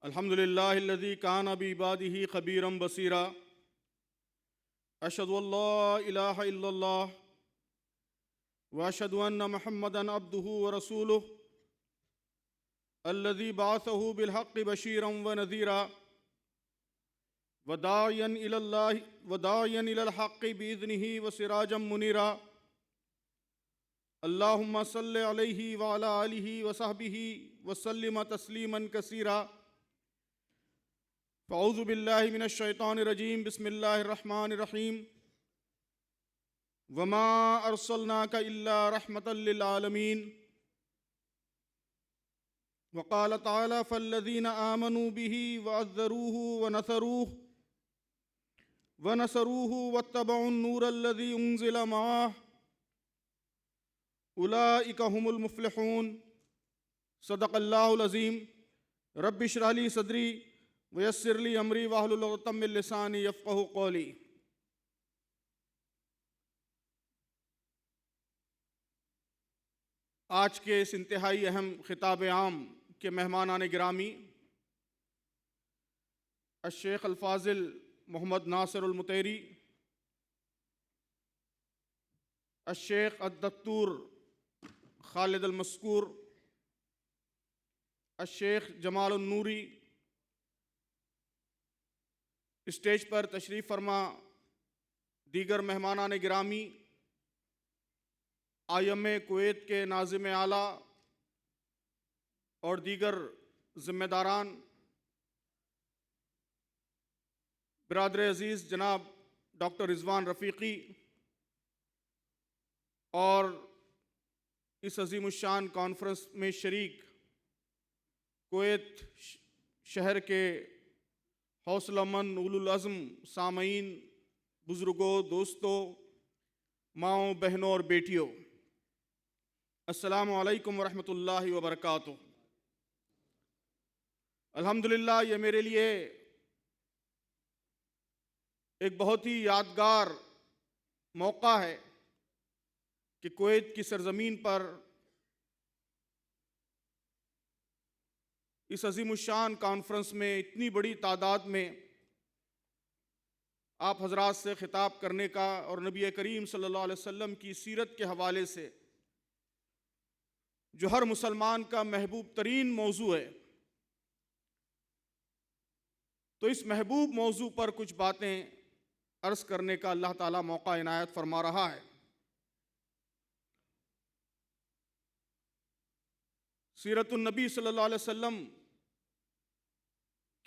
الحمد لله الذي كان بعباده خبيرا بصيرا أشهد أن لا إله إلا الله وأشهد أن محمدا عبده ورسوله الذي بعثه بالحق بشيرا ونذيرا وداعيا إلى الحق بإذنه وسراجا منيرا اللهم صل عليه وعلى آله وصحبه وسلم تسليما كثيرا فأعوذ بالله من الشيطان الرجيم بسم الله الرحمن الرحيم وما أرسلناك إلا رحمة للعالمين وقال تعالى فالذين آمنوا به وعزروه ونصروه واتبعوا النور الذي أنزل معه أولئك هم المفلحون صدق الله العظيم رب اشرح لي صدري ویسر لی امری واحلل عقدۃ من لسانی یفقہوا قولی۔ آج کے اس انتہائی اہم خطاب عام کے مہمانان گرامی الشیخ الفاضل محمد ناصر المطیری، الشیخ الدکتور خالد المذکور، الشیخ جمال النوری، اسٹیج پر تشریف فرما دیگر مہمانان گرامی، IMA کویت کے ناظم اعلیٰ اور دیگر ذمہ داران، برادر عزیز جناب ڈاکٹر رضوان رفیقی اور اس عظیم الشان کانفرنس میں شریک کویت شہر کے حوصلہ مند اولو العزم سامعین، بزرگوں، دوستوں، ماؤں، بہنوں اور بیٹیوں، السلام علیکم ورحمۃ اللہ وبرکاتہ۔ الحمدللہ یہ میرے لیے ایک بہت ہی یادگار موقع ہے کہ کویت کی سرزمین پر اس عظیم الشان کانفرنس میں اتنی بڑی تعداد میں آپ حضرات سے خطاب کرنے کا اور نبی کریم صلی اللہ علیہ وسلم کی سیرت کے حوالے سے جو ہر مسلمان کا محبوب ترین موضوع ہے، تو اس محبوب موضوع پر کچھ باتیں عرض کرنے کا اللہ تعالیٰ موقع عنایت فرما رہا ہے۔ سیرت النبی صلی اللہ علیہ وسلم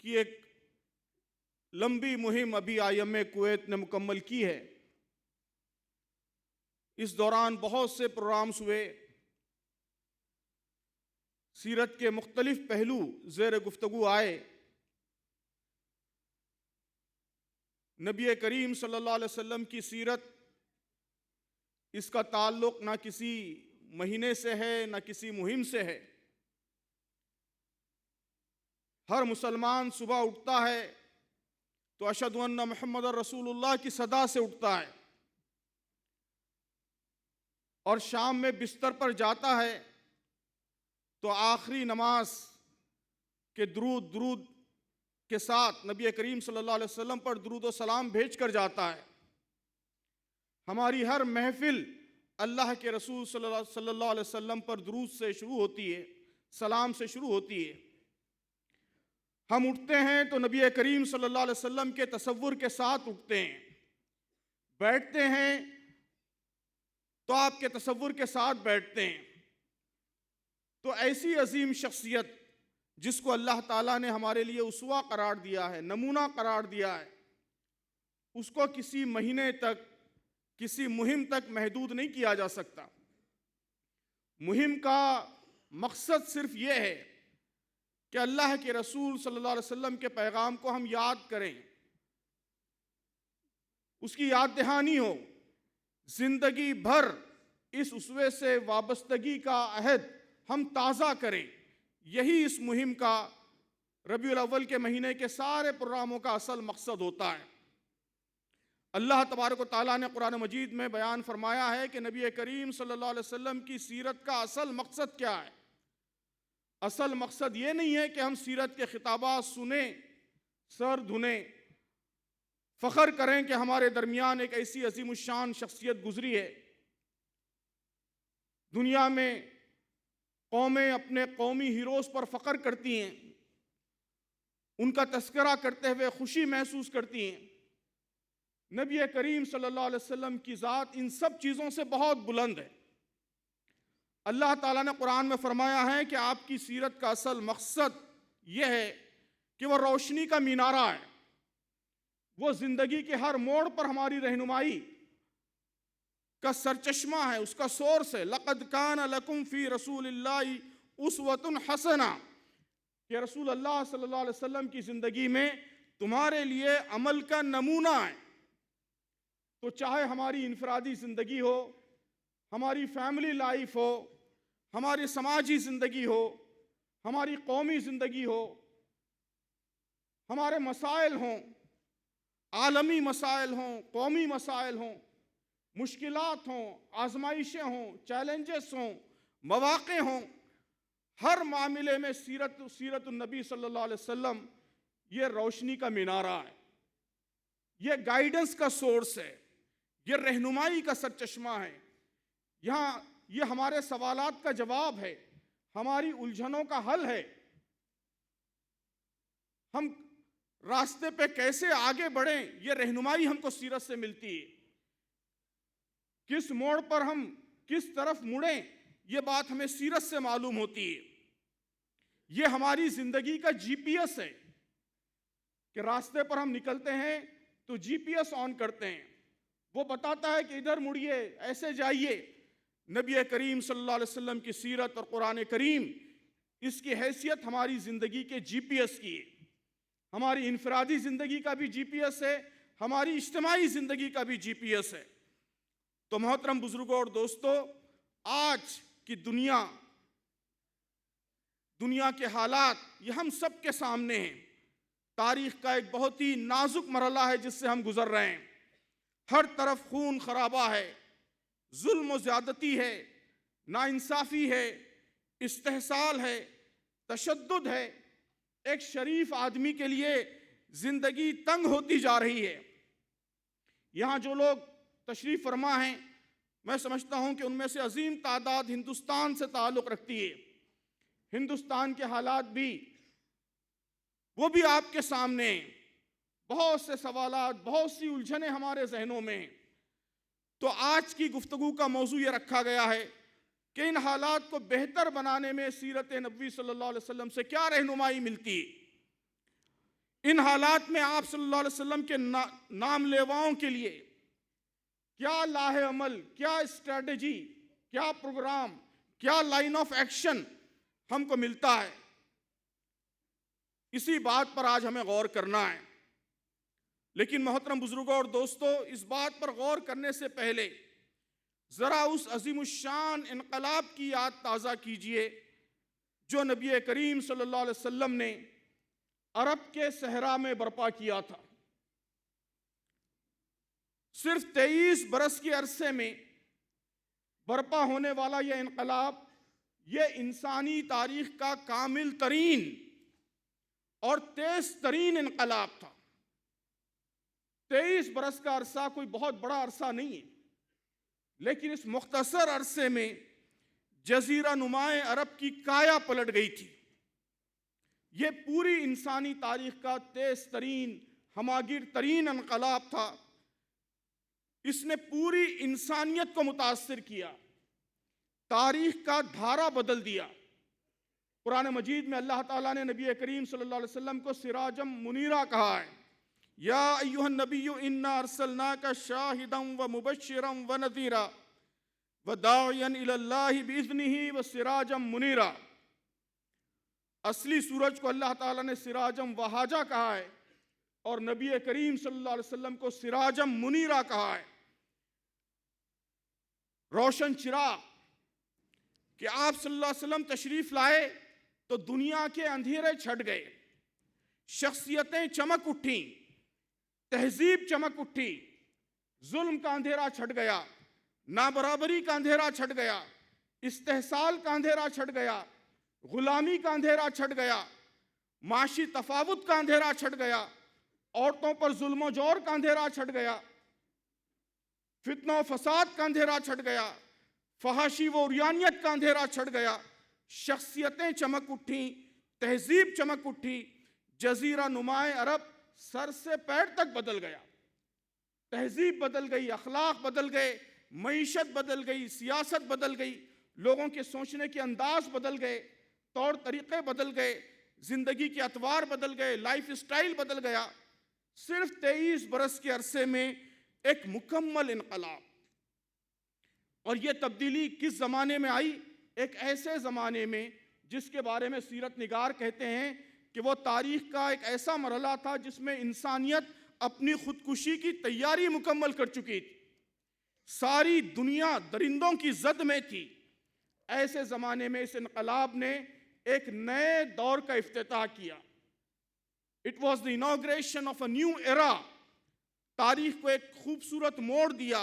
کی ایک لمبی مہم ابھی IMA کویت نے مکمل کی ہے۔ اس دوران بہت سے پروگرامز ہوئے، سیرت کے مختلف پہلو زیر گفتگو آئے۔ نبی کریم صلی اللہ علیہ وسلم کی سیرت، اس کا تعلق نہ کسی مہینے سے ہے نہ کسی مہم سے ہے۔ ہر مسلمان صبح اٹھتا ہے تو اشہد ان محمد رسول اللہ کی صدا سے اٹھتا ہے، اور شام میں بستر پر جاتا ہے تو آخری نماز کے درود کے ساتھ نبی کریم صلی اللہ علیہ وسلم پر درود و سلام بھیج کر جاتا ہے۔ ہماری ہر محفل اللہ کے رسول صلی اللہ علیہ وسلم پر درود سے شروع ہوتی ہے، سلام سے شروع ہوتی ہے۔ ہم اٹھتے ہیں تو نبی کریم صلی اللہ علیہ وسلم کے تصور کے ساتھ اٹھتے ہیں، بیٹھتے ہیں تو آپ کے تصور کے ساتھ بیٹھتے ہیں۔ تو ایسی عظیم شخصیت جس کو اللہ تعالیٰ نے ہمارے لیے اسوہ قرار دیا ہے، نمونہ قرار دیا ہے، اس کو کسی مہینے تک، کسی مہم تک محدود نہیں کیا جا سکتا۔ مہم کا مقصد صرف یہ ہے کہ اللہ کے رسول صلی اللہ علیہ وسلم کے پیغام کو ہم یاد کریں، اس کی یاد دہانی ہو، زندگی بھر اس اسوے سے وابستگی کا عہد ہم تازہ کریں۔ یہی اس مہم کا، ربیع الاول کے مہینے کے سارے پروگراموں کا اصل مقصد ہوتا ہے۔ اللہ تبارک و تعالیٰ نے قرآن مجید میں بیان فرمایا ہے کہ نبی کریم صلی اللہ علیہ وسلم کی سیرت کا اصل مقصد کیا ہے۔ اصل مقصد یہ نہیں ہے کہ ہم سیرت کے خطابات سنیں، سر دھنیں، فخر کریں کہ ہمارے درمیان ایک ایسی عظیم الشان شخصیت گزری ہے۔ دنیا میں قومیں اپنے قومی ہیروز پر فخر کرتی ہیں، ان کا تذکرہ کرتے ہوئے خوشی محسوس کرتی ہیں۔ نبی کریم صلی اللہ علیہ وسلم کی ذات ان سب چیزوں سے بہت بلند ہے۔ اللہ تعالیٰ نے قرآن میں فرمایا ہے کہ آپ کی سیرت کا اصل مقصد یہ ہے کہ وہ روشنی کا مینارہ ہے، وہ زندگی کے ہر موڑ پر ہماری رہنمائی کا سرچشمہ ہے، اس کا سورس ہے۔ لَقَدْ كَانَ لَكُمْ فِي رَسُولِ اللَّهِ أُسْوَةٌ حَسَنَةٌ، کہ رسول اللہ صلی اللہ علیہ وسلم کی زندگی میں تمہارے لیے عمل کا نمونہ ہے۔ تو چاہے ہماری انفرادی زندگی ہو، ہماری فیملی لائف ہو، ہماری سماجی زندگی ہو، ہماری قومی زندگی ہو، ہمارے مسائل ہوں، عالمی مسائل ہوں، قومی مسائل ہوں، مشکلات ہوں، آزمائشیں ہوں، چیلنجز ہوں، مواقع ہوں، ہر معاملے میں سیرت النبی صلی اللہ علیہ وسلم یہ روشنی کا مینارہ ہے، یہ گائیڈنس کا سورس ہے، یہ رہنمائی کا سرچشمہ ہے۔ یہاں یہ ہمارے سوالات کا جواب ہے، ہماری الجھنوں کا حل ہے۔ ہم راستے پہ کیسے آگے بڑھیں، یہ رہنمائی ہم کو سیرت سے ملتی ہے۔ کس موڑ پر ہم کس طرف مڑیں، یہ بات ہمیں سیرت سے معلوم ہوتی ہے۔ یہ ہماری زندگی کا جی پی ایس ہے کہ راستے پر ہم نکلتے ہیں تو جی پی ایس آن کرتے ہیں، وہ بتاتا ہے کہ ادھر مڑیے، ایسے جائیے۔ نبی کریم صلی اللہ علیہ وسلم کی سیرت اور قرآن کریم، اس کی حیثیت ہماری زندگی کے جی پی ایس کی ہے۔ ہماری انفرادی زندگی کا بھی جی پی ایس ہے، ہماری اجتماعی زندگی کا بھی جی پی ایس ہے۔ تو محترم بزرگوں اور دوستو، آج کی دنیا کے حالات یہ ہم سب کے سامنے ہیں۔ تاریخ کا ایک بہت ہی نازک مرحلہ ہے جس سے ہم گزر رہے ہیں۔ ہر طرف خون خرابہ ہے، ظلم و زیادتی ہے، ناانصافی ہے، استحصال ہے، تشدد ہے۔ ایک شریف آدمی کے لیے زندگی تنگ ہوتی جا رہی ہے۔ یہاں جو لوگ تشریف فرما ہیں، میں سمجھتا ہوں کہ ان میں سے عظیم تعداد ہندوستان سے تعلق رکھتی ہے۔ ہندوستان کے حالات بھی وہ بھی آپ کے سامنے ہیں۔ بہت سے سوالات، بہت سی الجھنیں ہمارے ذہنوں میں ہیں۔ تو آج کی گفتگو کا موضوع یہ رکھا گیا ہے کہ ان حالات کو بہتر بنانے میں سیرت نبوی صلی اللہ علیہ وسلم سے کیا رہنمائی ملتی ہے۔ ان حالات میں آپ صلی اللہ علیہ وسلم کے نام لیواؤں کے لیے کیا لاہ عمل، کیا اسٹریٹجی، کیا پروگرام، کیا لائن آف ایکشن ہم کو ملتا ہے، اسی بات پر آج ہمیں غور کرنا ہے۔ لیکن محترم بزرگوں اور دوستو، اس بات پر غور کرنے سے پہلے ذرا اس عظیم الشان انقلاب کی یاد تازہ کیجئے جو نبی کریم صلی اللہ علیہ وسلم نے عرب کے صحرا میں برپا کیا تھا۔ صرف 23 برس کے عرصے میں برپا ہونے والا یہ انقلاب، یہ انسانی تاریخ کا کامل ترین اور تیز ترین انقلاب تھا۔ 23 برس کا عرصہ کوئی بہت بڑا عرصہ نہیں ہے، لیکن اس مختصر عرصے میں جزیرہ نمائے عرب کی کایا پلٹ گئی تھی۔ یہ پوری انسانی تاریخ کا تیز ترین، ہماگیر ترین انقلاب تھا۔ اس نے پوری انسانیت کو متاثر کیا، تاریخ کا دھارا بدل دیا۔ قرآن مجید میں اللہ تعالیٰ نے نبی کریم صلی اللہ علیہ وسلم کو سراجم منیرہ کہا ہے۔ یا ایھا النبی انا ارسلناک شاہدا ومبشرا ونذیرا وداعیا الی اللہ باذنہ وسراجا منیرا۔ اصلی سورج کو اللہ تعالیٰ نے سراجم وہاجا کہا ہے اور نبی کریم صلی اللہ علیہ وسلم کو سراجم منیرہ کہا ہے، روشن چراغ۔ کہ آپ صلی اللہ علیہ وسلم تشریف لائے تو دنیا کے اندھیرے چھٹ گئے، شخصیتیں چمک اٹھیں، تہذیب چمک اٹھی، ظلم کا اندھیرا چھٹ گیا، نابرابری کا اندھیرا چھٹ گیا، استحصال کا اندھیرا چھٹ گیا، غلامی کا اندھیرا چھٹ گیا، معاشی تفاوت کا اندھیرا چھٹ گیا، عورتوں پر ظلم و جور کا اندھیرا چھٹ گیا، فتنہ و فساد کا اندھیرا چھٹ گیا، فحاشی و عریانیت کا اندھیرا چھٹ گیا، شخصیتیں چمک اٹھیں، تہذیب چمک اٹھی، جزیرہ نمائے عرب سر سے پیر تک بدل گیا، تہذیب بدل گئی، اخلاق بدل گئے، معیشت بدل گئی، سیاست بدل گئی، لوگوں کے سوچنے کے انداز بدل گئے، طور طریقے بدل گئے، زندگی کے اطوار بدل گئے، لائف اسٹائل بدل گیا۔ صرف 23 برس کے عرصے میں ایک مکمل انقلاب۔ اور یہ تبدیلی کس زمانے میں آئی؟ ایک ایسے زمانے میں جس کے بارے میں سیرت نگار کہتے ہیں کہ وہ تاریخ کا ایک ایسا مرحلہ تھا جس میں انسانیت اپنی خودکشی کی تیاری مکمل کر چکی تھی، ساری دنیا درندوں کی زد میں تھی۔ ایسے زمانے میں اس انقلاب نے ایک نئے دور کا افتتاح کیا۔ It was the inauguration of a new era۔ تاریخ کو ایک خوبصورت موڑ دیا،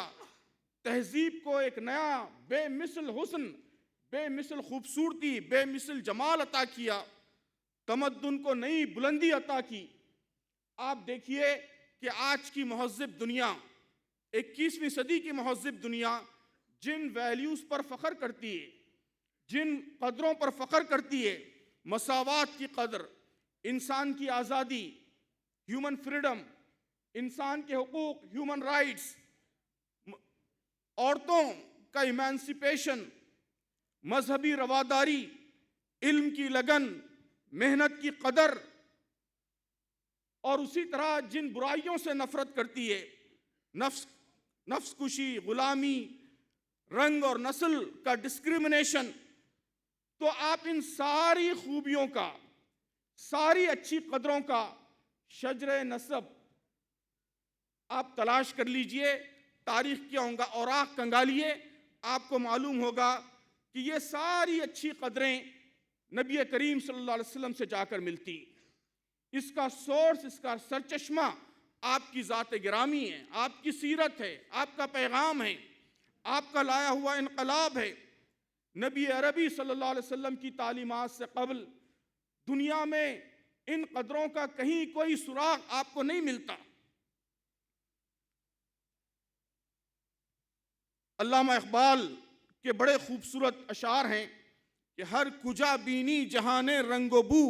تہذیب کو ایک نیا بے مثل حسن، بے مثل خوبصورتی، بے مثل جمال عطا کیا، تمدن کو نئی بلندی عطا کی۔ آپ دیکھیے کہ آج کی مہذب دنیا، 21ویں صدی کی مہذب دنیا جن ویلیوز پر فخر کرتی ہے، جن قدروں پر فخر کرتی ہے، مساوات کی قدر، انسان کی آزادی، ہیومن فریڈم، انسان کے حقوق، ہیومن رائٹس، عورتوں کا ایمانسیپیشن، مذہبی رواداری، علم کی لگن، محنت کی قدر، اور اسی طرح جن برائیوں سے نفرت کرتی ہے، نفس کشی، غلامی، رنگ اور نسل کا ڈسکریمنیشن، تو آپ ان ساری خوبیوں کا، ساری اچھی قدروں کا شجر نسب آپ تلاش کر لیجئے، تاریخ کے اوراق کنگالیے، آپ کو معلوم ہوگا کہ یہ ساری اچھی قدریں نبی کریم صلی اللہ علیہ وسلم سے جا کر ملتی۔ اس کا سورس، اس کا سرچشمہ آپ کی ذات گرامی ہے، آپ کی سیرت ہے، آپ کا پیغام ہے، آپ کا لایا ہوا انقلاب ہے۔ نبی عربی صلی اللہ علیہ وسلم کی تعلیمات سے قبل دنیا میں ان قدروں کا کہیں کوئی سراغ آپ کو نہیں ملتا۔ علامہ اقبال کے بڑے خوبصورت اشعار ہیں کہ ہر کجا بینی جہان رنگ و بو،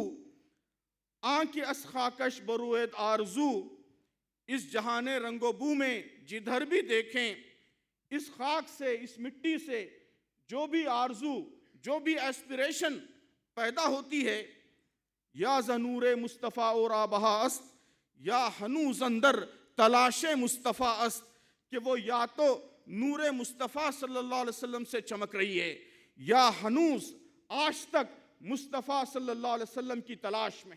آنکھ اس خاکش بروید آرزو۔ اس جہان رنگ و بو میں جدھر بھی دیکھیں، اس خاک سے، اس مٹی سے جو بھی آرزو، جو بھی ایسپریشن پیدا ہوتی ہے، یا زنور مصطفیٰ اور آبہا است، یا ہنوز اندر تلاش مصطفیٰ است، کہ وہ یا تو نور مصطفیٰ صلی اللہ علیہ وسلم سے چمک رہی ہے، یا ہنوز آج تک مصطفیٰ صلی اللہ علیہ وسلم کی تلاش میں۔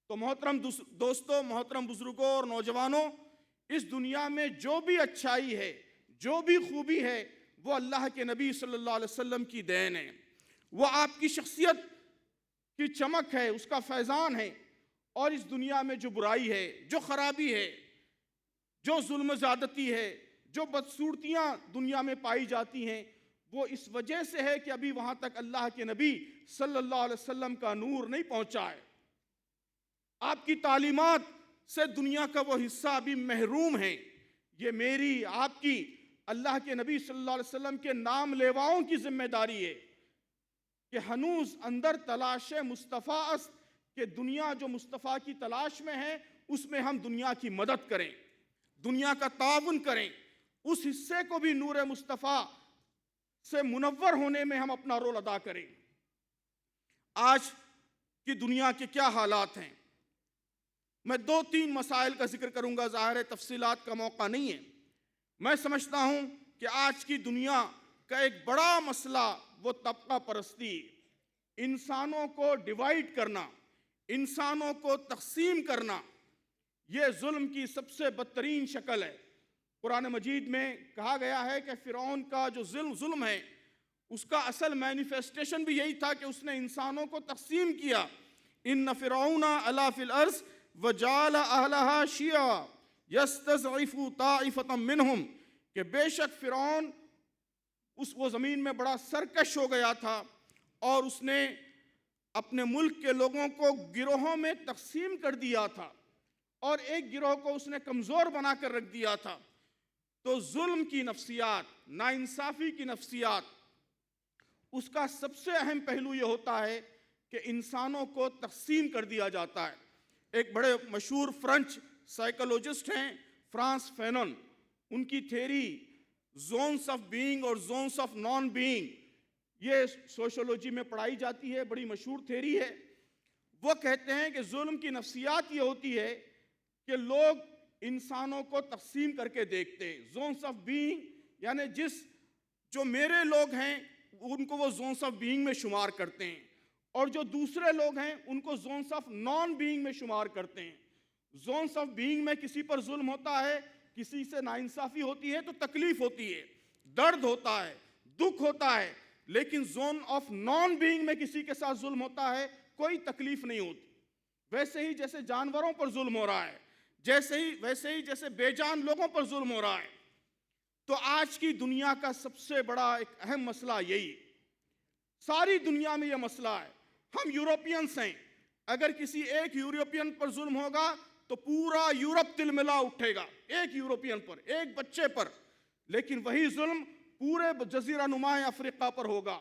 تو محترم دوستوں، محترم بزرگوں اور نوجوانوں، اس دنیا میں جو بھی اچھائی ہے، جو بھی خوبی ہے، وہ اللہ کے نبی صلی اللہ علیہ وسلم کی دین ہے، وہ آپ کی شخصیت کی چمک ہے، اس کا فیضان ہے۔ اور اس دنیا میں جو برائی ہے، جو خرابی ہے، جو ظلم زیادتی ہے، جو بدصورتیاں دنیا میں پائی جاتی ہیں، وہ اس وجہ سے ہے کہ ابھی وہاں تک اللہ کے نبی صلی اللہ علیہ وسلم کا نور نہیں پہنچا ہے۔ آپ کی تعلیمات سے دنیا کا وہ حصہ ابھی محروم ہے۔ یہ میری، آپ کی، اللہ کے نبی صلی اللہ علیہ وسلم کے نام لیواؤں کی ذمہ داری ہے کہ ہنوز اندر تلاش مصطفیٰ است، کہ دنیا جو مصطفیٰ کی تلاش میں ہے، اس میں ہم دنیا کی مدد کریں، دنیا کا تعاون کریں، اس حصے کو بھی نور مصطفیٰ سے منور ہونے میں ہم اپنا رول ادا کریں۔ آج کی دنیا کے کیا حالات ہیں؟ میں 2-3 مسائل کا ذکر کروں گا، ظاہر ہے تفصیلات کا موقع نہیں ہے۔ میں سمجھتا ہوں کہ آج کی دنیا کا ایک بڑا مسئلہ وہ طبقہ پرستی، انسانوں کو ڈیوائیڈ کرنا، انسانوں کو تقسیم کرنا، یہ ظلم کی سب سے بدترین شکل ہے۔ قرآن مجید میں کہا گیا ہے کہ فرعون کا جو ظلم ہے، اس کا اصل مینیفیسٹیشن بھی یہی تھا کہ اس نے انسانوں کو تقسیم کیا۔ ان فرعون علا فی الارض وجعل اہلہا شیعا یستضعف طائفۃ منہم، کہ بے شک فرعون وہ زمین میں بڑا سرکش ہو گیا تھا، اور اس نے اپنے ملک کے لوگوں کو گروہوں میں تقسیم کر دیا تھا اور ایک گروہ کو اس نے کمزور بنا کر رکھ دیا تھا، تو ظلم کی نفسیات، ناانصافی کی نفسیات، اس کا سب سے اہم پہلو یہ ہوتا ہے کہ انسانوں کو تقسیم کر دیا جاتا ہے۔ ایک بڑے مشہور فرنچ سائیکولوجسٹ ہیں فرانس فینون، ان کی تھیری زونس آف بینگ اور زونس آف نان بینگ، یہ سوشولوجی میں پڑھائی جاتی ہے، بڑی مشہور تھیری ہے۔ وہ کہتے ہیں کہ ظلم کی نفسیات یہ ہوتی ہے کہ لوگ انسانوں کو تقسیم کر کے دیکھتے ہیں۔ زونس آف بینگ یعنی جو میرے لوگ ہیں ان کو وہ زونس آف بینگ میں شمار کرتے ہیں، اور جو دوسرے لوگ ہیں ان کو زونس آف نان بینگ میں شمار کرتے ہیں۔ زونس آف بینگ میں کسی پر ظلم ہوتا ہے، کسی سے ناانصافی ہوتی ہے تو تکلیف ہوتی ہے، درد ہوتا ہے، دکھ ہوتا ہے، لیکن زون آف نان بینگ میں کسی کے ساتھ ظلم ہوتا ہے، کوئی تکلیف نہیں ہوتی۔ ویسے ہی جیسے جانوروں پر ظلم ہو رہا ہے، ویسے ہی جیسے بے جان لوگوں پر ظلم ہو رہا ہے۔ تو آج کی دنیا کا سب سے بڑا ایک اہم مسئلہ یہی ہے، ساری دنیا میں یہ مسئلہ ہے۔ ہم یورپینس ہیں، اگر کسی ایک یورپین پر ظلم ہوگا تو پورا یورپ تلملا اٹھے گا ایک یورپین پر، ایک بچے پر، لیکن وہی ظلم پورے جزیرہ نما افریقہ پر ہوگا،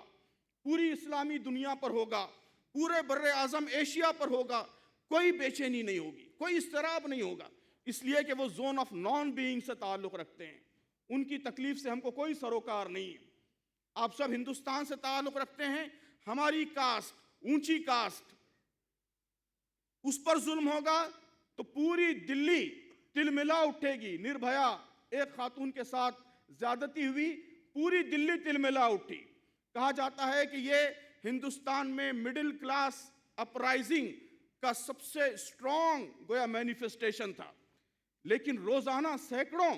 پوری اسلامی دنیا پر ہوگا، پورے بر اعظم ایشیا پر ہوگا، کوئی بے چینی نہیں ہوگی، کوئی اضطراب نہیں ہوگا، اس لیے کہ وہ زون آف نان بینگ سے تعلق رکھتے ہیں، ان کی تکلیف سے ہم کو کوئی سروکار نہیں ہے۔ آپ سب ہندوستان سے تعلق رکھتے ہیں، ہماری کاسٹ، اونچی کاسٹ، اس پر ظلم ہوگا تو پوری دلی تلملا اٹھے گی۔ نربھیا ایک خاتون کے ساتھ زیادتی ہوئی، پوری دلی تلملا اٹھی۔ کہا جاتا ہے کہ یہ ہندوستان میں مڈل کلاس اپرائزنگ کا سب سے سٹرونگ گویا مینیفیسٹیشن تھا، لیکن روزانہ سینکڑوں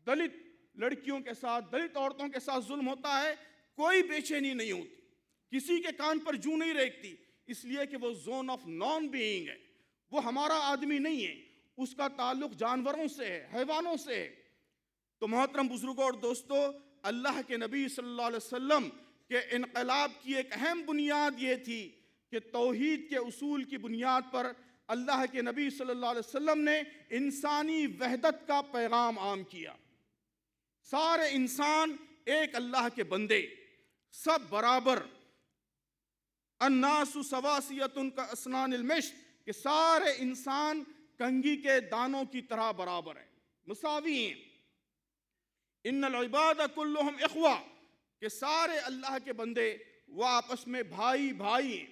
دلت لڑکیوں کے ساتھ، دلت عورتوں کے ساتھ ظلم ہوتا ہے، کوئی بے چینی نہیں ہوتی، کسی کے کان پر جوں نہیں ریگتی، اس لیے کہ وہ زون آف نان بینگ ہے، وہ ہمارا آدمی نہیں ہے، اس کا تعلق جانوروں سے ہے، حیوانوں سے ہے۔ تو محترم بزرگوں اور دوستو، اللہ کے نبی صلی اللہ علیہ وسلم کے انقلاب کی ایک اہم بنیاد یہ تھی کہ توحید کے اصول کی بنیاد پر اللہ کے نبی صلی اللہ علیہ وسلم نے انسانی وحدت کا پیغام عام کیا۔ سارے انسان ایک اللہ کے بندے، سب برابر، الناس سواسیۃ کاسنان المشط، کہ سارے انسان کنگھی کے دانوں کی طرح برابر ہیں، مساوی ہیں۔ ان العباد کلہم اخوہ، کہ سارے اللہ کے بندے وہ آپس میں بھائی بھائی ہیں۔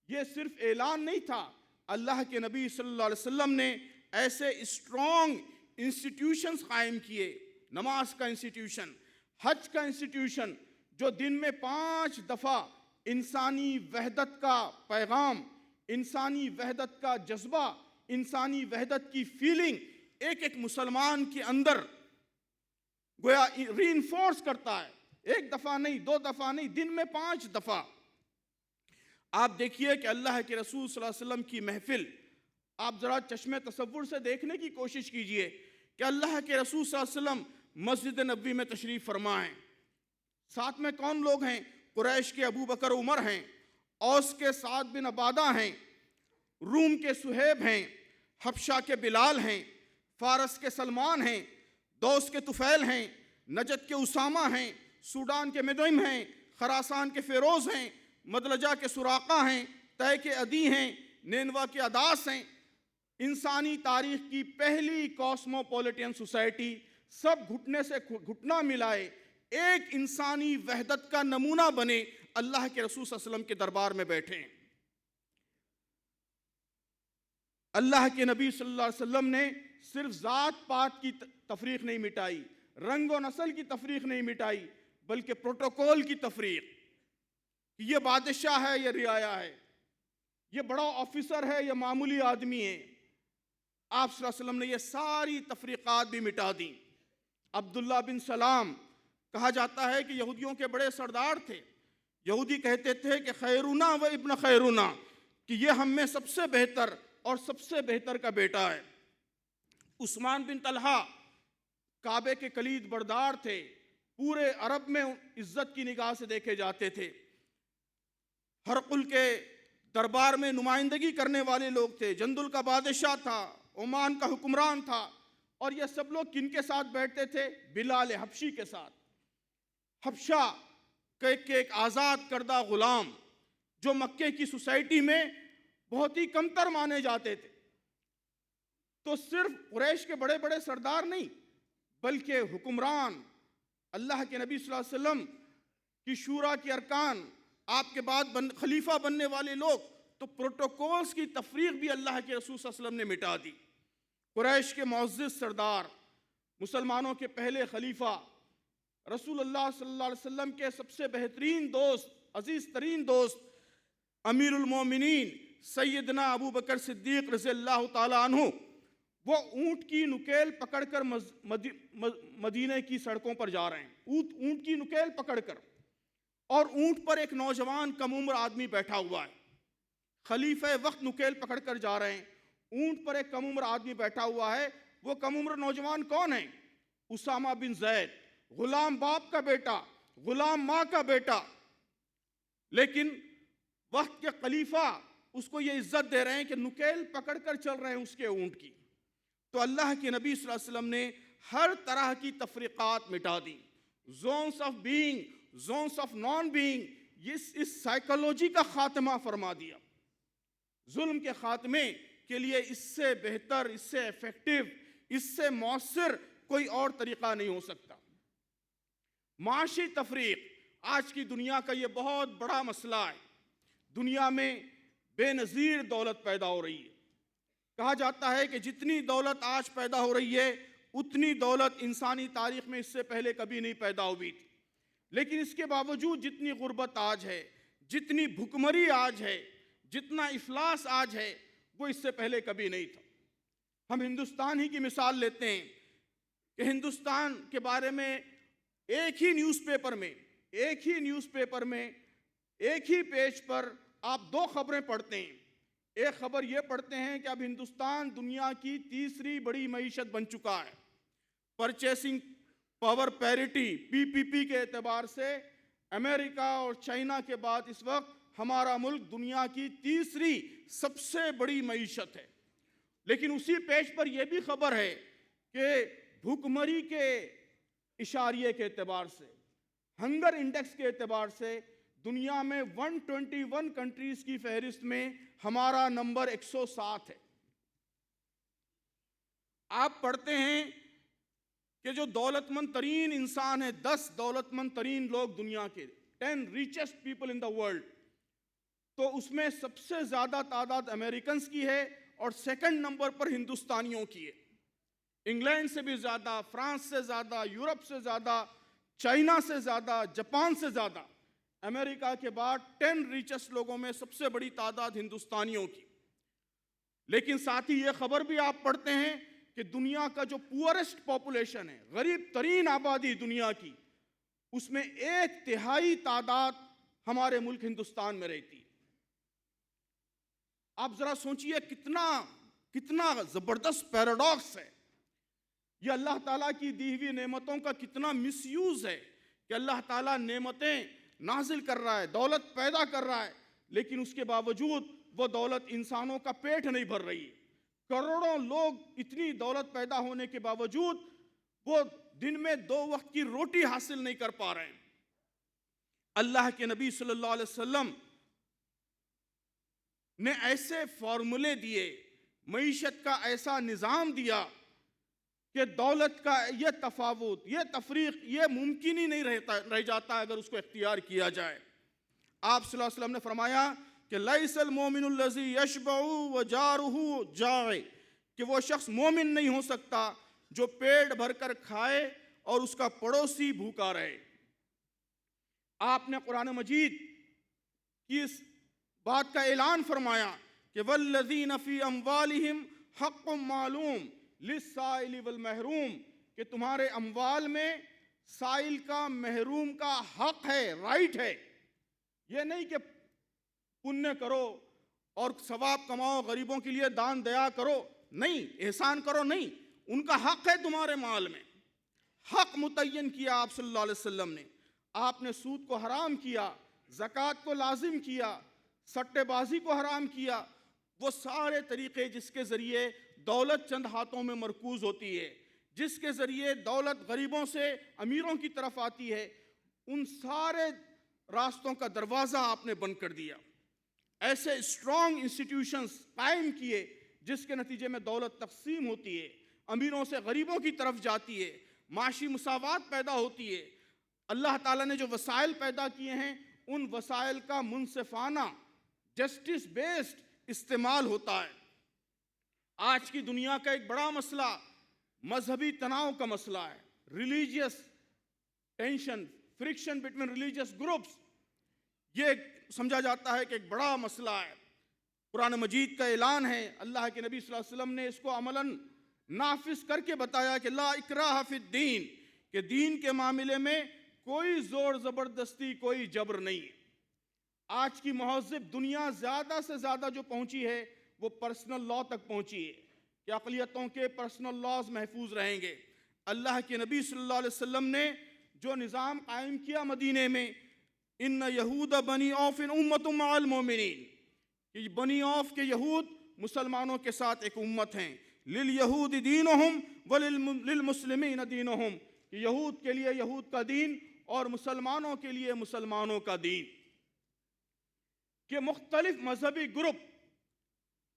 یہ صرف اعلان نہیں تھا، اللہ کے نبی صلی اللہ علیہ وسلم نے ایسے اسٹرانگ انسٹیٹیوشنز قائم کیے، نماز کا انسٹیٹیوشن، حج کا انسٹیٹیوشن، جو دن میں 5 دفعہ انسانی وحدت کا پیغام، انسانی وحدت کا جذبہ، انسانی وحدت کی فیلنگ ایک ایک مسلمان کے اندر گویا ری انفورس کرتا ہے، 1 دفعہ نہیں، 2 دفعہ نہیں، دن میں 5 دفعہ۔ آپ دیکھیے کہ اللہ کے رسول صلی اللہ علیہ وسلم کی محفل، آپ ذرا چشم تصور سے دیکھنے کی کوشش کیجئے کہ اللہ کے رسول صلی اللہ علیہ وسلم مسجد نبوی میں تشریف فرما ہیں، ساتھ میں کون لوگ ہیں؟ قریش کے ابو بکر عمر ہیں، اوس کے سعد بن عبادہ ہیں، روم کے صہیب ہیں، حبشہ کے بلال ہیں، فارس کے سلمان ہیں، دوس کے طفیل ہیں، نجد کے اسامہ ہیں، سوڈان کے مدعم ہیں، خراسان کے فیروز ہیں، مدلجہ کے سراقہ ہیں، طے کے عدی ہیں، نینوا کے عداس ہیں۔ انسانی تاریخ کی پہلی کاسموپولیٹن سوسائٹی، سب گھٹنے سے گھٹنا ملائے، ایک انسانی وحدت کا نمونہ بنے، اللہ کے رسول صلی اللہ علیہ وسلم کے دربار میں بیٹھے ہیں۔ اللہ کے نبی صلی اللہ علیہ وسلم نے صرف ذات پات کی تفریق نہیں مٹائی، رنگ و نسل کی تفریق نہیں مٹائی، بلکہ پروٹوکول کی تفریق، یہ بادشاہ ہے، یہ رعایا ہے، یہ بڑا آفیسر ہے، یہ معمولی آدمی ہے۔ آپ صلی اللہ علیہ وسلم نے یہ ساری تفریقات بھی مٹا دیں۔ عبداللہ بن سلام، کہا جاتا ہے کہ یہودیوں کے بڑے سردار تھے، یہودی کہتے تھے کہ خیرنا و ابن خیرنا، کہ یہ ہم میں سب سے بہتر اور سب سے بہتر کا بیٹا ہے۔ عثمان بن طلحہ کعبے کے کلید بردار تھے، پورے عرب میں عزت کی نگاہ سے دیکھے جاتے تھے۔ ہرقل کے دربار میں نمائندگی کرنے والے لوگ تھے، جندل کا بادشاہ تھا، عمان کا حکمران تھا، اور یہ سب لوگ کن کے ساتھ بیٹھتے تھے؟ بلال حبشی کے ساتھ۔ حبشہ کے ایک آزاد کردہ غلام جو مکے کی سوسائٹی میں بہت ہی کمتر مانے جاتے تھے، تو صرف قریش کے بڑے بڑے سردار نہیں بلکہ حکمران، اللہ کے نبی صلی اللہ علیہ وسلم کی شورا کے ارکان، آپ کے بعد خلیفہ بننے والے لوگ، تو پروٹوکولز کی تفریق بھی اللہ کے رسول صلی اللہ علیہ وسلم نے مٹا دی۔ قریش کے معزز سردار، مسلمانوں کے پہلے خلیفہ، رسول اللہ صلی اللہ علیہ وسلم کے سب سے بہترین دوست، عزیز ترین دوست، امیر المومنین سیدنا ابو بکر صدیق رضی اللہ تعالیٰ عنہ، وہ اونٹ کی نکیل پکڑ کر مدینہ کی سڑکوں پر جا رہے ہیں، اونٹ کی نکیل پکڑ کر، اور اونٹ پر ایک نوجوان کم عمر آدمی بیٹھا ہوا ہے۔ خلیفہ وقت نکیل پکڑ کر جا رہے ہیں، اونٹ پر ایک کم عمر آدمی بیٹھا ہوا ہے۔ وہ کم عمر نوجوان کون ہے؟ اسامہ بن زید، غلام باپ کا بیٹا، غلام ماں کا بیٹا، لیکن وقت کے خلیفہ اس کو یہ عزت دے رہے ہیں کہ نکیل پکڑ کر چل رہے ہیں اس کے اونٹ کی۔ تو اللہ کے نبی صلی اللہ علیہ وسلم نے ہر طرح کی تفریقات مٹا دی، zones of being, zones of non being, اس سائیکالوجی کا خاتمہ فرما دیا۔ ظلم کے خاتمے کے لیے اس سے بہتر، اس سے ایفیکٹو، اس سے مؤثر کوئی اور طریقہ نہیں ہو سکتا۔ معاشی تفریق آج کی دنیا کا یہ بہت بڑا مسئلہ ہے۔ دنیا میں بے نظیر دولت پیدا ہو رہی ہے۔ کہا جاتا ہے کہ جتنی دولت آج پیدا ہو رہی ہے اتنی دولت انسانی تاریخ میں اس سے پہلے کبھی نہیں پیدا ہوئی تھی، لیکن اس کے باوجود جتنی غربت آج ہے، جتنی بھکمری آج ہے، جتنا افلاس آج ہے، وہ اس سے پہلے کبھی نہیں تھا۔ ہم ہندوستان ہی کی مثال لیتے ہیں کہ ہندوستان کے بارے میں ایک ہی نیوز پیپر میں ایک ہی پیج پر آپ دو خبریں پڑھتے ہیں۔ ایک خبر یہ پڑھتے ہیں کہ اب ہندوستان دنیا کی تیسری بڑی معیشت بن چکا ہے، پرچیسنگ پاور پیریٹی PPP کے اعتبار سے امریکہ اور چائنا کے بعد اس وقت ہمارا ملک دنیا کی تیسری سب سے بڑی معیشت ہے۔ لیکن اسی پیج پر یہ بھی خبر ہے کہ بھوکمری کے اشاریے کے اعتبار سے، ہنگر انڈیکس کے اعتبار سے دنیا میں 121 کنٹریز کی فہرست میں ہمارا نمبر 107 ہے۔ آپ پڑھتے ہیں کہ جو دولت مند ترین انسان ہے، 10 دولت مند ترین لوگ دنیا کے، 10 richest people in the world، تو اس میں سب سے زیادہ تعداد امریکنز کی ہے اور سیکنڈ نمبر پر ہندوستانیوں کی ہے۔ انگلینڈ سے بھی زیادہ، فرانس سے زیادہ، یورپ سے زیادہ، چائنا سے زیادہ، جاپان سے زیادہ، امریکہ کے بعد 10 richest لوگوں میں سب سے بڑی تعداد ہندوستانیوں کی۔ لیکن ساتھ ہی یہ خبر بھی آپ پڑھتے ہیں کہ دنیا کا جو پورسٹ پاپولیشن ہے، غریب ترین آبادی دنیا کی، اس میں 1/3 تعداد ہمارے ملک ہندوستان میں رہتی ہے۔ آپ ذرا سوچئے کتنا زبردست پیراڈاکس ہے یہ، اللہ تعالیٰ کی دی ہوئی نعمتوں کا کتنا مس یوز ہے کہ اللہ تعالیٰ نعمتیں نازل کر رہا ہے، دولت پیدا کر رہا ہے، لیکن اس کے باوجود وہ دولت انسانوں کا پیٹ نہیں بھر رہی ہے۔ کروڑوں لوگ اتنی دولت پیدا ہونے کے باوجود وہ دن میں 2 وقت کی روٹی حاصل نہیں کر پا رہے ہیں۔ اللہ کے نبی صلی اللہ علیہ وسلم نے ایسے فارمولے دیے، معیشت کا ایسا نظام دیا کہ دولت کا یہ تفاوت، یہ تفریق، یہ ممکن ہی نہیں رہ جاتا اگر اس کو اختیار کیا جائے۔ آپ صلی اللہ علیہ وسلم نے فرمایا کہ لیس المومن الذی یشبع وجارہ جائع، کہ وہ شخص مومن نہیں ہو سکتا جو پیٹ بھر کر کھائے اور اس کا پڑوسی بھوکا رہے۔ آپ نے قرآن مجید کی اس بات کا اعلان فرمایا کہ والذین فی اموالہم حق معلوم للسائل والمحروم، کہ تمہارے اموال میں سائل کا، محروم کا حق ہے، رائٹ ہے۔ یہ نہیں کہ پنیہ کرو اور ثواب کماؤ، غریبوں کے لیے دان دیا کرو، نہیں، احسان کرو، نہیں، ان کا حق ہے تمہارے مال میں۔ حق متعین کیا آپ صلی اللہ علیہ وسلم نے۔ آپ نے سود کو حرام کیا، زکوٰۃ کو لازم کیا، سٹے بازی کو حرام کیا، وہ سارے طریقے جس کے ذریعے دولت چند ہاتھوں میں مرکوز ہوتی ہے، جس کے ذریعے دولت غریبوں سے امیروں کی طرف آتی ہے، ان سارے راستوں کا دروازہ آپ نے بند کر دیا۔ ایسے اسٹرانگ انسٹیٹیوشنز قائم کیے جس کے نتیجے میں دولت تقسیم ہوتی ہے، امیروں سے غریبوں کی طرف جاتی ہے، معاشی مساوات پیدا ہوتی ہے۔ اللہ تعالیٰ نے جو وسائل پیدا کیے ہیں ان وسائل کا منصفانہ جسٹس بیسڈ استعمال ہوتا ہے۔ آج کی دنیا کا ایک بڑا مسئلہ مذہبی تناؤ کا مسئلہ ہے، religious tension, friction between religious groups, یہ سمجھا جاتا ہے کہ ایک بڑا مسئلہ ہے۔ قرآن مجید کا اعلان ہے، اللہ کے نبی صلی اللہ علیہ وسلم نے اس کو عملاً نافذ کر کے بتایا کہ لا اکراہ فی الدین، کہ دین کے معاملے میں کوئی زور زبردستی، کوئی جبر نہیں۔ آج کی مہذب دنیا زیادہ سے زیادہ جو پہنچی ہے وہ پرسنل لا تک پہنچی ہے کہ اقلیتوں کے پرسنل لاز محفوظ رہیں گے۔ اللہ کے نبی صلی اللہ علیہ وسلم نے جو نظام قائم کیا مدینے میں، ان یہود بنی اوف امت مع المؤمنین، کہ بنی اوف کے یہود مسلمانوں کے ساتھ ایک امت ہیں، للیہود دینہم وللمسلمین دینہم، کہ یہود کے لیے یہود کا دین اور مسلمانوں کے لیے مسلمانوں کا دین، کہ مختلف مذہبی گروپ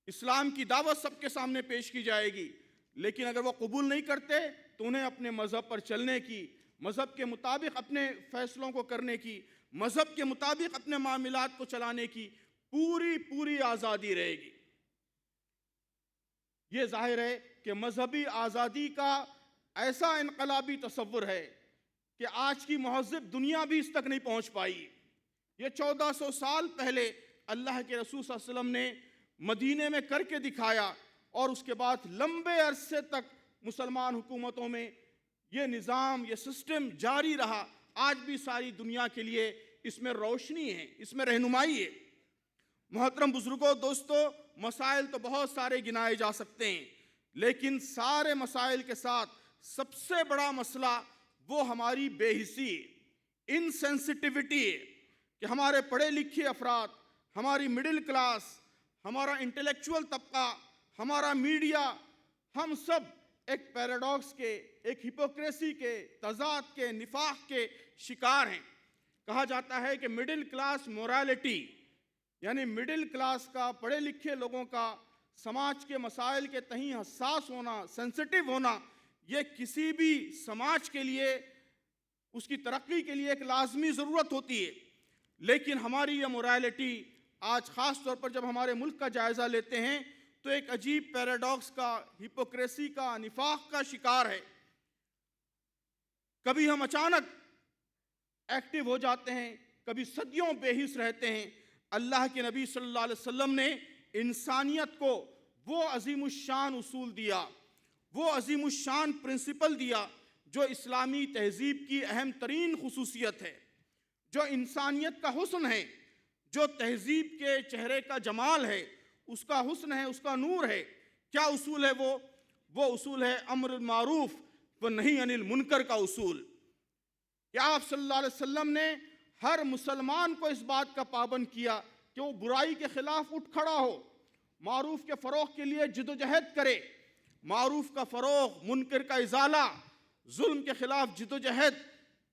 اسلام کی دعوت سب کے سامنے پیش کی جائے گی، لیکن اگر وہ قبول نہیں کرتے تو انہیں اپنے مذہب پر چلنے کی، مذہب کے مطابق اپنے فیصلوں کو کرنے کی، مذہب کے مطابق اپنے معاملات کو چلانے کی پوری آزادی رہے گی۔ یہ ظاہر ہے کہ مذہبی آزادی کا ایسا انقلابی تصور ہے کہ آج کی مہذب دنیا بھی اس تک نہیں پہنچ پائی۔ یہ 1400 سال پہلے اللہ کے رسول صلی اللہ علیہ وسلم نے مدینے میں کر کے دکھایا، اور اس کے بعد لمبے عرصے تک مسلمان حکومتوں میں یہ نظام، یہ سسٹم جاری رہا۔ آج بھی ساری دنیا کے لیے اس میں روشنی ہے، اس میں رہنمائی ہے۔ محترم بزرگوں، دوستو، مسائل تو بہت سارے گنائے جا سکتے ہیں، لیکن سارے مسائل کے ساتھ سب سے بڑا مسئلہ وہ ہماری بے حسی، انسینسٹیوٹی ہے، کہ ہمارے پڑھے لکھے افراد، ہماری مڈل کلاس، ہمارا انٹلیکچول طبقہ، ہمارا میڈیا، ہم سب ایک پیراڈاکس کے، ایک ہپوکریسی کے، تضاد کے، نفاق کے شکار ہیں۔ کہا جاتا ہے کہ مڈل کلاس مورالیٹی، یعنی مڈل کلاس کا، پڑھے لکھے لوگوں کا سماج کے مسائل کے تئیں حساس ہونا، سینسٹیو ہونا، یہ کسی بھی سماج کے لیے، اس کی ترقی کے لیے ایک لازمی ضرورت ہوتی ہے۔ لیکن ہماری یہ مورالیٹی آج خاص طور پر جب ہمارے ملک کا جائزہ لیتے ہیں تو ایک عجیب پیراڈاکس کا، ہپوکریسی کا، نفاق کا شکار ہے۔ کبھی ہم اچانک ایکٹیو ہو جاتے ہیں، کبھی صدیوں بے حس رہتے ہیں۔ اللہ کے نبی صلی اللہ علیہ وسلم نے انسانیت کو وہ عظیم الشان اصول دیا، وہ عظیم الشان پرنسپل دیا جو اسلامی تہذیب کی اہم ترین خصوصیت ہے، جو انسانیت کا حسن ہے، جو تہذیب کے چہرے کا جمال ہے، اس کا حسن ہے، اس کا نور ہے۔ کیا اصول ہے وہ اصول ہے امر المعروف و نہی عن المنکر کا اصول، کہ آپ صلی اللہ علیہ وسلم نے ہر مسلمان کو اس بات کا پابند کیا کہ وہ برائی کے خلاف اٹھ کھڑا ہو، معروف کے فروغ کے لیے جدوجہد کرے، معروف کا فروغ، منکر کا ازالہ، ظلم کے خلاف جدوجہد۔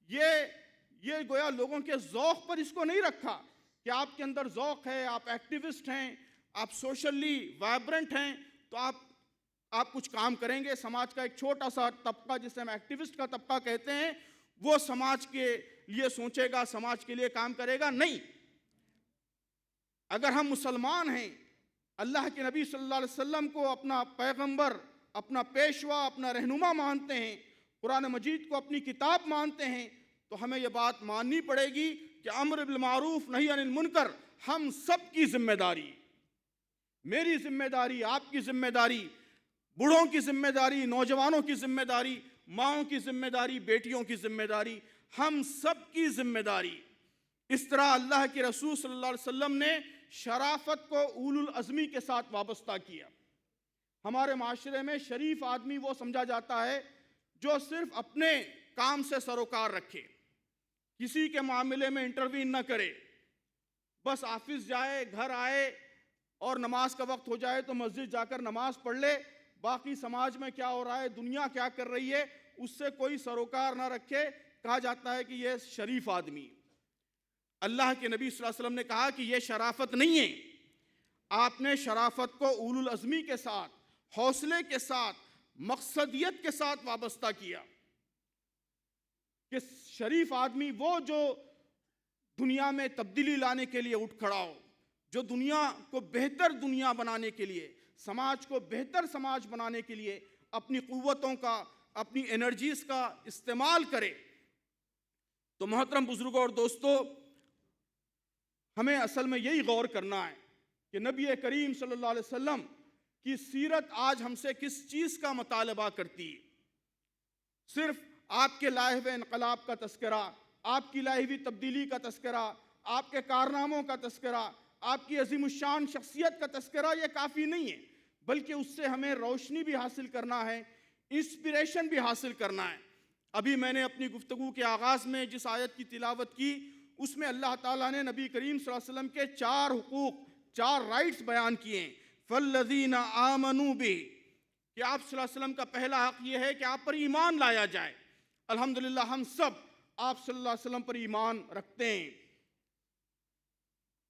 یہ گویا لوگوں کے ذوق پر اس کو نہیں رکھا کہ آپ کے اندر ذوق ہے، آپ ایکٹیوسٹ ہیں، آپ سوشلی وائبرنٹ ہیں تو آپ کچھ کام کریں گے۔ سماج کا ایک چھوٹا سا طبقہ جسے ہم ایکٹیوسٹ کا طبقہ کہتے ہیں، وہ سماج کے لیے سوچے گا، سماج کے لیے کام کرے گا، نہیں۔ اگر ہم مسلمان ہیں، اللہ کے نبی صلی اللہ علیہ وسلم کو اپنا پیغمبر، اپنا پیشوا، اپنا رہنما مانتے ہیں، قرآن مجید کو اپنی کتاب مانتے ہیں، تو ہمیں یہ بات ماننی پڑے گی کہ امر بالمعروف نہی عن المنکر ہم سب کی ذمہ داری، میری ذمہ داری، آپ کی ذمہ داری، بوڑھوں کی ذمہ داری، نوجوانوں کی ذمہ داری، ماؤں کی ذمہ داری، بیٹیوں کی ذمہ داری، ہم سب کی ذمہ داری۔ اس طرح اللہ کے رسول صلی اللہ علیہ وسلم نے شرافت کو اولو العزمی کے ساتھ وابستہ کیا۔ ہمارے معاشرے میں شریف آدمی وہ سمجھا جاتا ہے جو صرف اپنے کام سے سروکار رکھے، کسی کے معاملے میں انٹروین نہ کرے، بس آفس جائے، گھر آئے اور نماز کا وقت ہو جائے تو مسجد جا کر نماز پڑھ لے، باقی سماج میں کیا ہو رہا ہے، دنیا کیا کر رہی ہے، اس سے کوئی سروکار نہ رکھے. کہا جاتا ہے کہ یہ شریف آدمی. اللہ کے نبی صلی اللہ علیہ وسلم نے کہا کہ یہ شرافت نہیں ہے. آپ نے شرافت کو اولو العزمی کے ساتھ، حوصلے کے ساتھ، مقصدیت کے ساتھ وابستہ کیا کہ شریف آدمی وہ جو دنیا میں تبدیلی لانے کے لیے اٹھ کھڑا ہو، جو دنیا کو بہتر دنیا بنانے کے لیے، سماج کو بہتر سماج بنانے کے لیے اپنی قوتوں کا، اپنی انرجیز کا استعمال کرے. تو محترم بزرگوں اور دوستو، ہمیں اصل میں یہی غور کرنا ہے کہ نبی کریم صلی اللہ علیہ وسلم کی سیرت آج ہم سے کس چیز کا مطالبہ کرتی ہے. صرف آپ کے لائے ہوئے انقلاب کا تذکرہ، آپ کی لائی ہوئی تبدیلی کا تذکرہ، آپ کے کارناموں کا تذکرہ، آپ کی عظیم الشان شخصیت کا تذکرہ یہ کافی نہیں ہے، بلکہ اس سے ہمیں روشنی بھی حاصل کرنا ہے، انسپریشن بھی حاصل کرنا ہے. ابھی میں نے اپنی گفتگو کے آغاز میں جس آیت کی تلاوت کی، اس میں اللہ تعالیٰ نے نبی کریم صلی اللہ علیہ وسلم کے 4 حقوق، 4 رائٹس بیان کیے ہیں. فَالَّذِينَ آمَنُوا بِهِ، کہ آپ صلی اللہ علیہ وسلم کا پہلا حق یہ ہے کہ آپ پر ایمان لایا جائے. الحمدللہ ہم سب آپ صلی اللہ علیہ وسلم پر ایمان رکھتے ہیں.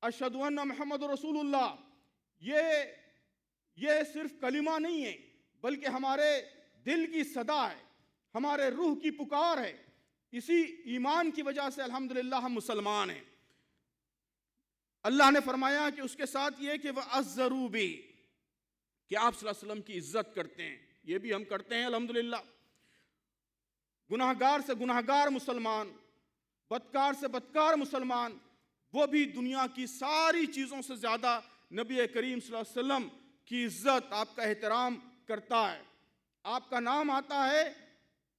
اشہد ان محمد رسول اللہ، یہ صرف کلمہ نہیں ہے، بلکہ ہمارے دل کی صدا ہے، ہمارے روح کی پکار ہے. اسی ایمان کی وجہ سے الحمدللہ ہم مسلمان ہیں. اللہ نے فرمایا کہ اس کے ساتھ یہ کہ وَأَزَّرُوا بِهِ، کہ آپ صلی اللہ علیہ وسلم کی عزت کرتے ہیں. یہ بھی ہم کرتے ہیں الحمدللہ. گناہگار سے گناہگار مسلمان، بدکار سے بدکار مسلمان، وہ بھی دنیا کی ساری چیزوں سے زیادہ نبی کریم صلی اللہ علیہ وسلم کی عزت، آپ کا احترام کرتا ہے. آپ کا نام آتا ہے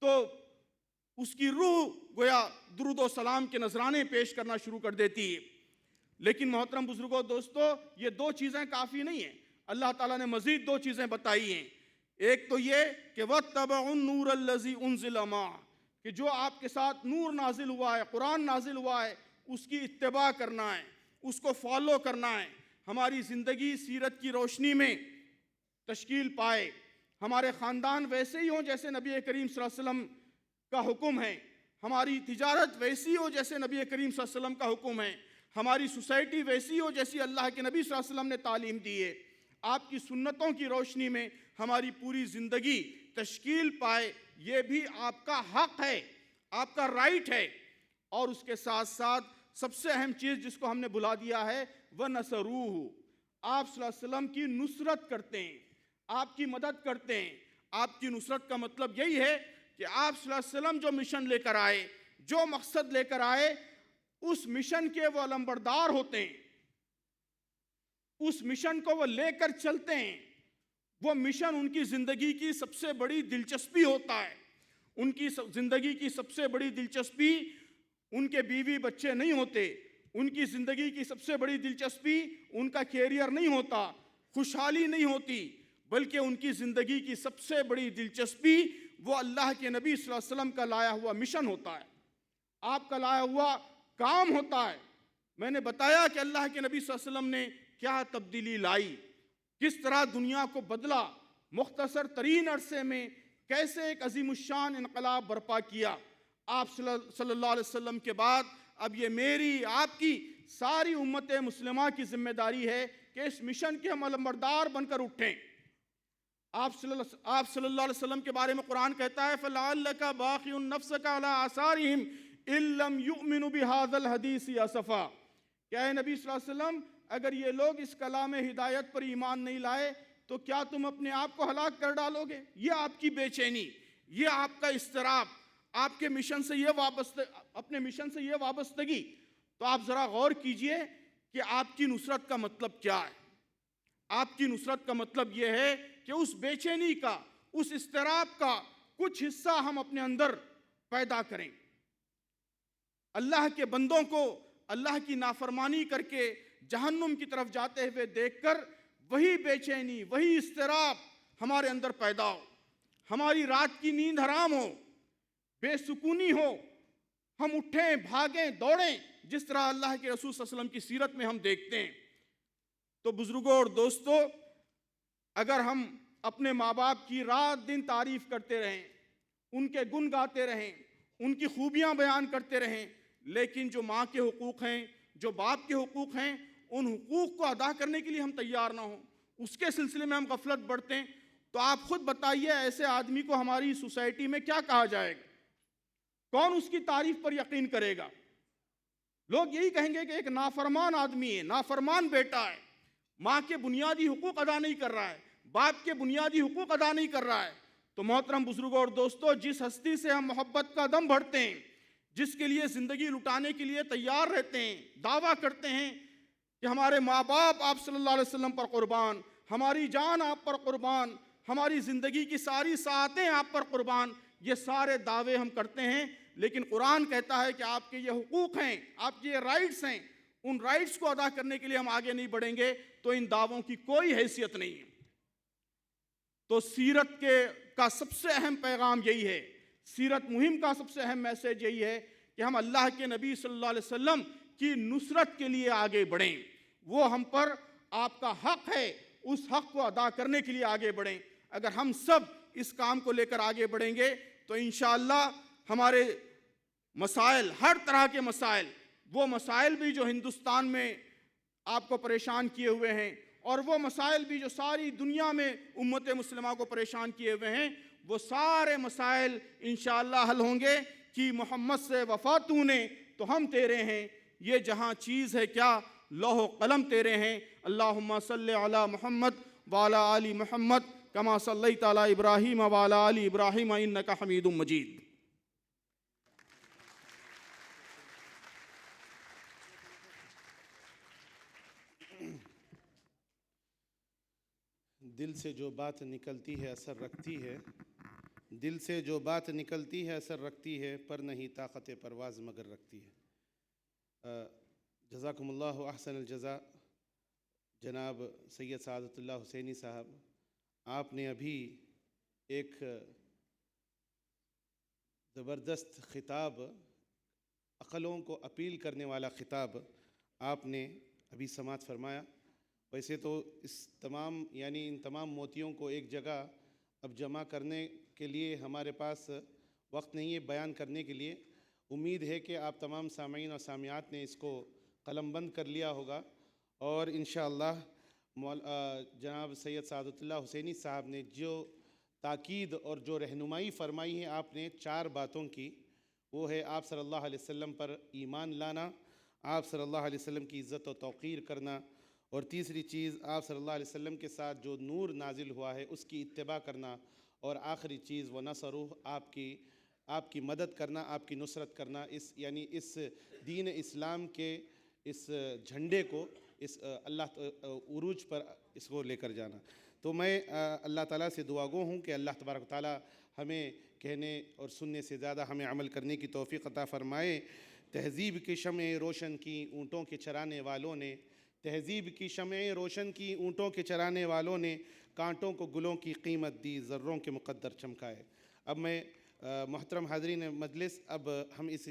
تو اس کی روح گویا درود و سلام کے نذرانے پیش کرنا شروع کر دیتی ہے. لیکن محترم بزرگوں دوستو، یہ 2 چیزیں کافی نہیں ہیں. اللہ تعالیٰ نے مزید 2 چیزیں بتائی ہیں. ایک تو یہ کہ وَاتَّبَعُوا النُّورَ الَّذِي أُنزِلَ مَعَهُ، کہ جو آپ کے ساتھ نور نازل ہوا ہے، قرآن نازل ہوا ہے، اس کی اتباع کرنا ہے، اس کو فالو کرنا ہے. ہماری زندگی سیرت کی روشنی میں تشکیل پائے، ہمارے خاندان ویسے ہی ہوں جیسے نبی کریم صلی اللہ علیہ وسلم کا حکم ہے، ہماری تجارت ویسی ہو جیسے نبی کریم صلی اللہ علیہ وسلم کا حکم ہے، ہماری سوسائٹی ویسی ہو جیسی اللہ کے نبی صلی اللہ علیہ وسلم نے تعلیم دی ہے. آپ کی سنتوں کی روشنی میں ہماری پوری زندگی تشکیل پائے، یہ بھی آپ کا حق ہے، آپ کا رائٹ ہے. اور اس کے ساتھ ساتھ سب سے اہم چیز جس کو ہم نے بلا دیا ہے، وَنَصَرُوهُ، آپ صلی اللہ علیہ وسلم کی نصرت کرتے ہیں، آپ کی مدد کرتے ہیں. آپ کی نصرت کا مطلب یہی ہے کہ آپ صلی اللہ علیہ وسلم جو مشن لے کر آئے، جو مقصد لے کر آئے، اس مشن کے وہ علمبردار ہوتے ہیں، اس مشن کو وہ لے کر چلتے ہیں. وہ مشن ان کی زندگی کی سب سے بڑی دلچسپی ہوتا ہے. ان کی زندگی کی سب سے بڑی دلچسپی ان کے بیوی بچے نہیں ہوتے. ان کی زندگی کی سب سے بڑی دلچسپی ان کا کیریئر نہیں ہوتا، خوشحالی نہیں ہوتی، بلکہ ان کی زندگی کی سب سے بڑی دلچسپی وہ اللہ کے نبی صلی اللہ علیہ وسلم کا لایا ہوا مشن ہوتا ہے، آپ کا لایا ہوا کام ہوتا ہے. میں نے بتایا کہ اللہ کے نبی صلی اللہ علیہ وسلم نے کیا تبدیلی لائی، کس طرح دنیا کو بدلا، مختصر ترین عرصے میں کیسے ایک عظیم الشان انقلاب برپا کیا. آپ صلی اللہ علیہ وسلم کے بعد اب یہ میری، آپ کی، ساری امت مسلمہ کی ذمہ داری ہے کہ اس مشن کے ہم علمبردار بن کر اٹھیں. آپ صلی اللہ علیہ وسلم کے بارے میں قرآن کہتا ہے فَلَعَلَّكَ بَاخِعٌ نَفْسَكَ عَلَىٰ آثَارِهِمْ إِن لَّمْ يُؤْمِنُوا بِهَٰذَا الْحَدِيثِ أَسَفًا. کہ اے نبی صلی اللہ علیہ وسلم، اگر یہ لوگ اس کلام ہدایت پر ایمان نہیں لائے تو کیا تم اپنے آپ کو ہلاک کر ڈالو گے؟ یہ آپ کی بے چینی، یہ آپ کا اضطراب، آپ کے مشن سے یہ اپنے مشن سے یہ وابستگی. تو آپ ذرا غور کیجئے کہ آپ کی نصرت کا مطلب کیا ہے. آپ کی نصرت کا مطلب یہ ہے کہ اس بے چینی کا، اس اضطراب کا کچھ حصہ ہم اپنے اندر پیدا کریں. اللہ کے بندوں کو اللہ کی نافرمانی کر کے جہنم کی طرف جاتے ہوئے دیکھ کر وہی بے چینی، وہی اضطراب ہمارے اندر پیدا ہو، ہماری رات کی نیند حرام ہو، بے سکونی ہو، ہم اٹھیں، بھاگیں، دوڑیں جس طرح اللہ کے رسول صلی اللہ علیہ وسلم کی سیرت میں ہم دیکھتے ہیں۔ تو بزرگوں اور دوستوں، اگر ہم اپنے ماں باپ کی رات دن تعریف کرتے رہیں، ان کے گن گاتے رہیں، ان کی خوبیاں بیان کرتے رہیں، لیکن جو ماں کے حقوق ہیں، جو باپ کے حقوق ہیں، ان حقوق کو ادا کرنے کے لیے ہم تیار نہ ہوں، اس کے سلسلے میں ہم غفلت برتیں، تو آپ خود بتائیے ایسے آدمی کو ہماری سوسائٹی میں کیا کہا جائے گا؟ کون اس کی تعریف پر یقین کرے گا؟ لوگ یہی کہیں گے کہ ایک نافرمان آدمی ہے، نافرمان بیٹا ہے، ماں کے بنیادی حقوق ادا نہیں کر رہا ہے، باپ کے بنیادی حقوق ادا نہیں کر رہا ہے۔ تو محترم بزرگوں اور دوستوں، جس ہستی سے ہم محبت کا دم بھرتے ہیں، جس کے لیے زندگی لٹانے کے لیے تیار رہتے ہیں، دعویٰ کرتے ہیں کہ ہمارے ماں باپ آپ صلی اللہ علیہ وسلم پر قربان، ہماری جان آپ پر قربان، ہماری زندگی کی ساری ساعتیں آپ پر قربان، یہ سارے دعوے ہم کرتے ہیں، لیکن قرآن کہتا ہے کہ آپ کے یہ حقوق ہیں، آپ کے یہ رائٹس ہیں، ان رائٹس کو ادا کرنے کے لیے ہم آگے نہیں بڑھیں گے تو ان دعووں کی کوئی حیثیت نہیں ہے۔ تو سیرت کا سب سے اہم پیغام یہی ہے، سیرت مہم کا سب سے اہم میسیج یہی ہے کہ ہم اللہ کے نبی صلی اللہ علیہ وسلم کی نصرت کے لیے آگے بڑھیں، وہ ہم پر آپ کا حق ہے، اس حق کو ادا کرنے کے لیے آگے بڑھیں۔ اگر ہم سب اس کام کو لے کر آگے بڑھیں گے تو انشاءاللہ ہمارے مسائل، ہر طرح کے مسائل، وہ مسائل بھی جو ہندوستان میں آپ کو پریشان کیے ہوئے ہیں، اور وہ مسائل بھی جو ساری دنیا میں امت مسلمہ کو پریشان کیے ہوئے ہیں، وہ سارے مسائل انشاءاللہ حل ہوں گے کہ محمد سے وفا تو نے تو ہم تیرے ہیں، یہ جہاں چیز ہے کیا لوح و قلم تیرے ہیں۔ اللہم صلی علی محمد وعلی آل محمد کما صلیت علی ابراہیم وعلی آل ابراہیم انک حمید مجید۔ دل سے جو بات نکلتی ہے اثر رکھتی ہے، دل سے جو بات نکلتی ہے اثر رکھتی ہے، پر نہیں طاقت پرواز مگر رکھتی ہے۔ جزاکم اللہ احسن الجزا جناب سید سعادت اللہ حسینی صاحب، آپ نے ابھی ایک زبردست خطاب، عقلوں کو اپیل کرنے والا خطاب آپ نے ابھی سماعت فرمایا۔ ویسے تو ان تمام موتیوں کو ایک جگہ اب جمع کرنے کے لیے ہمارے پاس وقت نہیں ہے بیان کرنے کے لیے۔ امید ہے کہ آپ تمام سامعین اور سامعات نے اس کو قلم بند کر لیا ہوگا، اور انشاءاللہ جناب سید سعادت اللہ حسینی صاحب نے جو تاکید اور جو رہنمائی فرمائی ہے آپ نے 4 باتوں کی، وہ ہے آپ صلی اللہ علیہ وسلم پر ایمان لانا، آپ صلی اللہ علیہ وسلم کی عزت و توقیر کرنا، اور تیسری چیز آپ صلی اللہ علیہ وسلم کے ساتھ جو نور نازل ہوا ہے اس کی اتباع کرنا، اور آخری چیز وَنَصَرُهُ آپ کی مدد کرنا، آپ کی نصرت کرنا، اس دین اسلام کے اس جھنڈے کو اس اللہ عروج پر اس کو لے کر جانا۔ تو میں اللہ تعالیٰ سے دعا گو ہوں کہ اللہ تبارک و تعالیٰ ہمیں کہنے اور سننے سے زیادہ ہمیں عمل کرنے کی توفیق عطا فرمائے۔ تہذیب کی شمع روشن کی اونٹوں کے چرانے والوں نے، تہذیب کی شمع روشن کی اونٹوں کے چرانے والوں نے، کانٹوں کو گلوں کی قیمت دی، ذروں کے مقدر چمکائے۔ اب میں محترم حاضرین مجلس، اب ہم اس